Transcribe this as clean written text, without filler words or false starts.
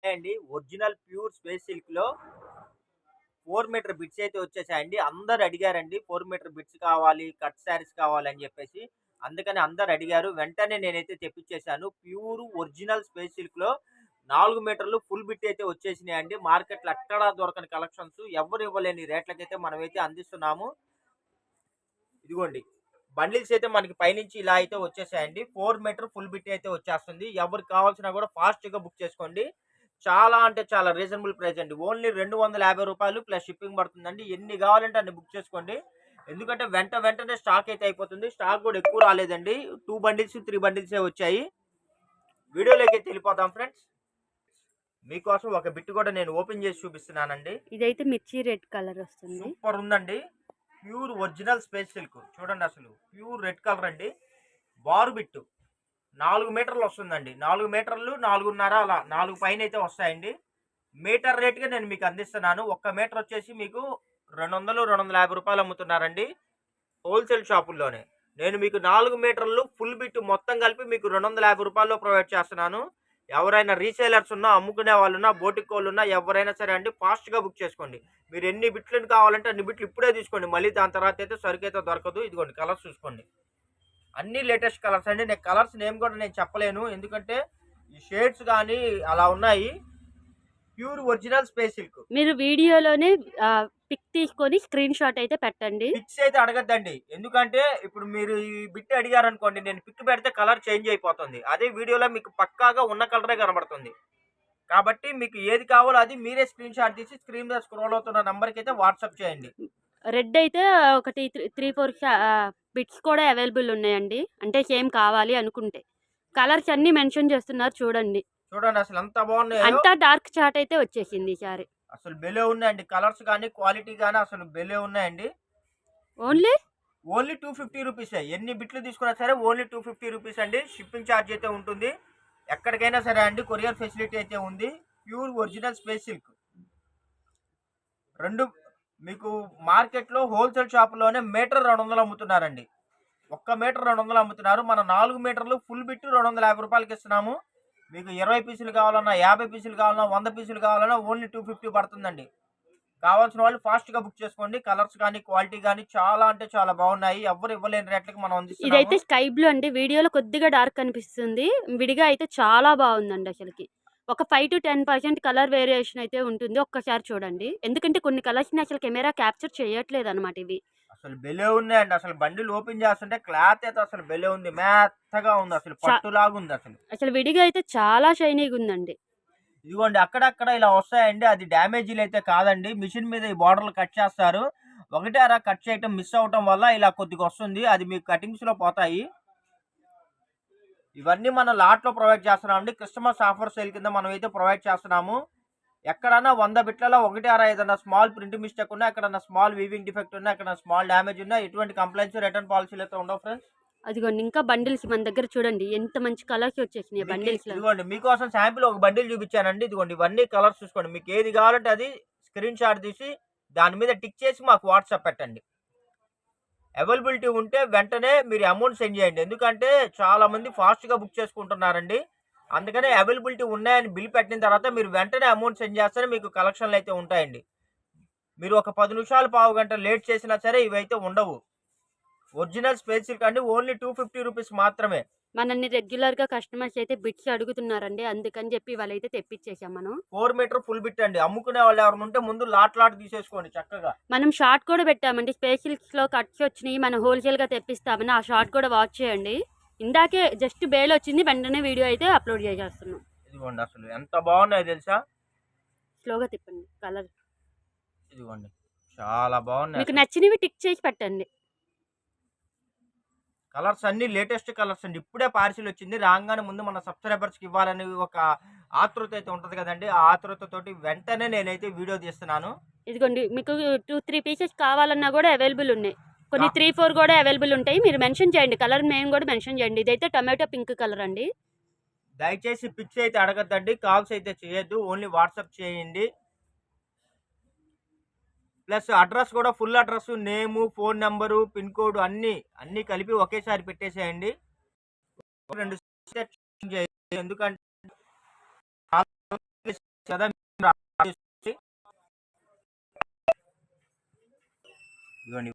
అండి original pure space silk లో 4 metre bits అయితే వచ్చేసాయండి. అందరు అడిగారండి 4 మీటర్ బిట్స్ కావాలి, కట్ శారీస్ కావాలి అని చెప్పేసి. అందుకని అందరు అడిగారు. వెంటనే నేనైతే తెప్పించేసాను. ప్యూర్ ఒరిజినల్ స్పేస్ సిల్క్ లో 4 మీటర్లు ఫుల్ బిట్ అయితే వచ్చేసినాయండి. మార్కెట్లో ఎక్కడా దొరకని కలెక్షన్స్, ఎవరు ఇవ్వలేని రేట్లకైతే మనమైతే అందిస్తున్నాము. ఇదిగోండి, బండిల్స్ అయితే మనకి పైనుంచి ఇలా అయితే వచ్చేసాయండి. 4 మీటర్ ఫుల్ బిట్ అయితే వచ్చేస్తుంది. ఎవరికి కావాల్సినా కూడా ఫాస్ట్ గా బుక్ చేసుకోండి. చాలా అంటే చాలా రీజనబుల్ ప్రైస్ అండి. ఓన్లీ రూ. 250 ప్లస్ షిప్పింగ్ పడుతుందండి. ఎన్ని కావాలంటే అన్ని బుక్ చేసుకోండి. ఎందుకంటే వెంటనే స్టాక్ అయితే అయిపోతుంది. స్టాక్ కూడా ఎక్కువ రాలేదండి. 2 బండిల్స్ 3 బండిల్సే వచ్చాయి. వీడియోలోకి అయితే వెళ్ళిపోదాం ఫ్రెండ్స్. మీకోసం ఒక బిట్ కూడా నేను ఓపెన్ చేసి చూపిస్తున్నానండి. ఇదైతే మిర్చి రెడ్ కలర్ వస్తుంది. సూపర్ ఉందండి. ప్యూర్ ఒరిజినల్ స్పేస్ సిల్క్ చూడండి, అసలు ప్యూర్ రెడ్ కలర్ అండి. బారు బిట్టు 4 మీటర్లు వస్తుందండి. 4 మీటర్లు 4.5 అలా 4 పైన అయితే వస్తాయండి. మీటర్ రేట్గా నేను మీకు అందిస్తున్నాను. 1 మీటర్ వచ్చేసి మీకు 200-250 రూపాయలు అమ్ముతున్నారండి హోల్సేల్ షాపుల్లోనే. నేను మీకు 4 మీటర్లు ఫుల్ బిట్ మొత్తం కలిపి మీకు 250 రూపాయల్లో ప్రొవైడ్ చేస్తున్నాను. ఎవరైనా రీసేలర్స్ ఉన్నా, అమ్ముకునే వాళ్ళు ఉన్నా, బోటిక్ వాళ్ళు ఉన్నా, ఎవరైనా సరే అండి ఫాస్ట్గా బుక్ చేసుకోండి. మీరు ఎన్ని బిట్లు కావాలంటే అన్ని బిట్లు ఇప్పుడే తీసుకోండి. మళ్ళీ దాని తర్వాత అయితే సరుకు అయితే దొరకదు. ఇదిగోండి, కలర్స్ చూసుకోండి, అన్ని లేటెస్ట్ కలర్స్ అండి. నేను కలర్స్ నేమ్ కూడా నేను చెప్పలేను, ఎందుకంటే ఈ షేడ్స్ కానీ అలా ఉన్నాయి. Pure original space silk. మీరు వీడియోలోనే పిక్ తీసుకొని స్క్రీన్ షాట్ అయితే పెట్టండి. పిక్స్ అయితే అడగద్దండి, ఎందుకంటే ఇప్పుడు మీరు ఈ బిట్ అడిగారనుకోండి, నేను పిక్ పెడితే కలర్ చేంజ్ అయిపోతుంది. అదే వీడియోలో మీకు పక్కాగా ఉన్న కలరే కనబడుతుంది. కాబట్టి మీకు ఏది కావాలో అది మీరే స్క్రీన్ షాట్ తీసి స్క్రీన్ మీద స్క్రోల్ అవుతున్న నంబర్కి అయితే వాట్సాప్ చేయండి. రెడ్ అయితే ఒకటి 3-4 బిట్స్ కూడా అవైలబుల్ ఉన్నాయండి. అంటే సేమ్ కావాలి అనుకుంటే. కలర్స్ అన్ని మెన్షన్ చేస్తున్నారు చూడండి. చూడండి అసలు ఎంత బాగున్నాయో. అంతా డార్క్ చాట్ అయితే వచ్చేసింది ఈసారి. అసలు బెలే ఉన్నాయండి. కలర్స్ కానీ క్వాలిటీ కానీ అసలు బెలే ఉన్నాయండి. ఓన్లీ 250 రూపీసే. ఎన్ని బిట్లు తీసుకున్నా సరే ఓన్లీ 250 రూపీస్ అండి. షిప్పింగ్ ఛార్జ్ అయితే ఉంటుంది. ఎక్కడికైనా సరే అండి కొరియర్ ఫెసిలిటీ అయితే ఉంది. ప్యూర్ ఒరిజినల్ స్పేస్ సిల్క్ రెండు మీకు మార్కెట్లో హోల్సేల్ షాపులోనే మీటర్ 200 అమ్ముతున్నారండి. 1 మీటర్ 200 అమ్ముతున్నారు. మన 4 మీటర్లు ఫుల్ బిట్ 250 రూపాయలకి ఇస్తున్నాము. మీకు 20 పీసులు కావాలన్నా, 50 పీసులు కావాలన్నా, 100 పీసులు కావాలన్నా ఓన్లీ 250 పడుతుందండి. కావాల్సిన వాళ్ళు ఫాస్ట్గా బుక్ చేసుకోండి. కలర్స్ కానీ క్వాలిటీ కానీ చాలా అంటే చాలా బాగున్నాయి. ఎవరు ఇవ్వలేని రేట్లకి మనం అందిస్తున్నాము. ఇదైతే స్కై బ్లూ అండి. వీడియోలో కొద్దిగా డార్క్ కనిపిస్తుంది. విడిగా అయితే చాలా బాగుందండి. అసలుకి ఒక 5-10% కలర్ వేరియేషన్ అయితే ఉంటుంది. ఒక్కసారి చూడండి. ఎందుకంటే కొన్ని కలర్స్ని అసలు కెమెరా క్యాప్చర్ చేయట్లేదు అనమాట ఇవి. అసలు బెలే ఉన్నాయండి. అసలు బండిల్ ఓపెన్ చేస్తుంటే క్లాత్ అయితే అసలు బెలే ఉంది. మెత్తగా ఉంది, అసలు పట్టులాగా ఉంది. అసలు విడిగా అయితే చాలా షైనీగా ఉందండి. ఇదిగోండి, అక్కడక్కడ ఇలా వస్తాయండి. అది డ్యామేజీలు అయితే కాదండి. మిషన్ మీద ఈ బార్డర్లు కట్ చేస్తారు. ఒకటే అరా కట్ చేయటం మిస్ అవటం వల్ల ఇలా కొద్దిగా వస్తుంది. అది మీకు కటింగ్స్ లో పోతాయి. ఇవన్నీ మనం లాట్ లో ప్రొవైడ్ చేస్తున్నామండి. క్రిస్మస్ ఆఫర్ సేల్ కింద మనం అయితే ప్రొవైడ్ చేస్తున్నాము. ఎక్కడన్నా 100 బిట్లలో ఒకటి అరా ఏదన్నా స్మాల్ ప్రింట్ మిస్టేక్ ఉన్నా, ఎక్కడన్నా స్మాల్ వీవింగ్ డిఫెక్ట్ ఉన్నా, ఎక్కడ స్మాల్ డ్యామేజ్ ఉన్నా, ఎటువంటి కంప్లైంట్స్ రిటర్న్ పాలసీలు అయితే ఉండవు ఫ్రెండ్స్. అదిగోండి, ఇంకా బండిల్స్ మన దగ్గర చూడండి ఎంత మంచి కలర్స్ వచ్చేసినాయి బండిల్స్. ఇదిగోండి, మీకోసం శాంపిల్ ఒక బండిల్ చూపించానండి. ఇదిగోండి, ఇవన్నీ కలర్స్ చూసుకోండి. మీకు ఏది కావాలంటే అది స్క్రీన్ షాట్ తీసి దాని మీద టిక్ చేసి మాకు వాట్సాప్ పెట్టండి. అవైలబిలిటీ ఉంటే వెంటనే మీరు అమౌంట్ సెండ్ చేయండి. ఎందుకంటే చాలా మంది ఫాస్ట్గా బుక్ చేసుకుంటున్నారండి. అందుకనే అవైలబిలిటీ ఉన్నాయని బిల్ పెట్టిన తర్వాత మీరు వెంటనే అమౌంట్ సెండ్ చేస్తేనే మీకు కలెక్షన్లు అయితే ఉంటాయండి. మీరు ఒక 10 నిమిషాలు పావు గంట లేట్ చేసినా సరే ఇవైతే ఉండవు. ఒరిజినల్ స్పేస్ సిల్క్ అండి. ఓన్లీ 250 రూపీస్ మాత్రమే. మనల్ని రెగ్యులర్ గా కస్టమర్స్ అయితే బిట్స్ అడుగుతున్నారండి. అందుకని చెప్పి వాళ్ళైతే తెప్పించేసాం మనం. 4 మీటర్ ఫుల్ బిట్ అండి. అమ్ముకునే వాళ్ళు ఎవరైనా ఉంటే ముందు లాట్ తీసేసుకోండి చక్కగా. మనం షార్ట్ కూడా పెట్టామండి. స్పేస్ సిల్క్స్ లో కట్స్ వచ్చినాయి, మనం హోల్సేల్ గా తెప్పిస్తామని. ఆ షార్ట్ కూడా వాచ్ చేయండి. ఇందాకే జస్ట్ బేల్ వచ్చింది, వెంటనే వీడియో అయితే అప్లోడ్ చేసేస్తున్నాం. ఇదిగోండి, అసలు ఎంత బాగున్నాయి తెలుసా. స్లోగా తిప్పండి. కలర్ ఇదిగోండి, చాలా బాగున్నాయి. మీకు నచ్చినవి టిక్ చేసి పెట్టండి. కలర్స్ అన్ని లేటెస్ట్ కలర్స్ అండి. ఇప్పుడే పార్సిల్ వచ్చింది. రాగానే ముందు మన సబ్స్క్రైబర్స్కి ఇవ్వాలని ఒక ఆతృత అయితే ఉంటుంది కదండి. ఆ ఆతృతతోటి వెంటనే నేనైతే వీడియో తీస్తున్నాను. ఇదిగోండి, మీకు 2-3 పీసెస్ కావాలన్నా కూడా అవైలబుల్ ఉన్నాయి. కొన్ని 3-4 కూడా అవైలబుల్ ఉంటాయి. మీరు మెన్షన్ చేయండి, కలర్ నేమ్ కూడా మెన్షన్ చేయండి. ఇదైతే టమాటో పింక్ కలర్ అండి. దయచేసి పిక్స్ అయితే అడగద్దండి, కాల్స్ అయితే చేయొద్దు, ఓన్లీ వాట్సాప్ చేయండి. ప్లస్ అడ్రస్ కూడా ఫుల్ అడ్రస్, నేము, ఫోన్ నెంబరు, పిన్ కోడ్ అన్నీ కలిపి ఒకేసారి పెట్టేసేయండి. ఎందుకంటే కదా ఇదిగోండి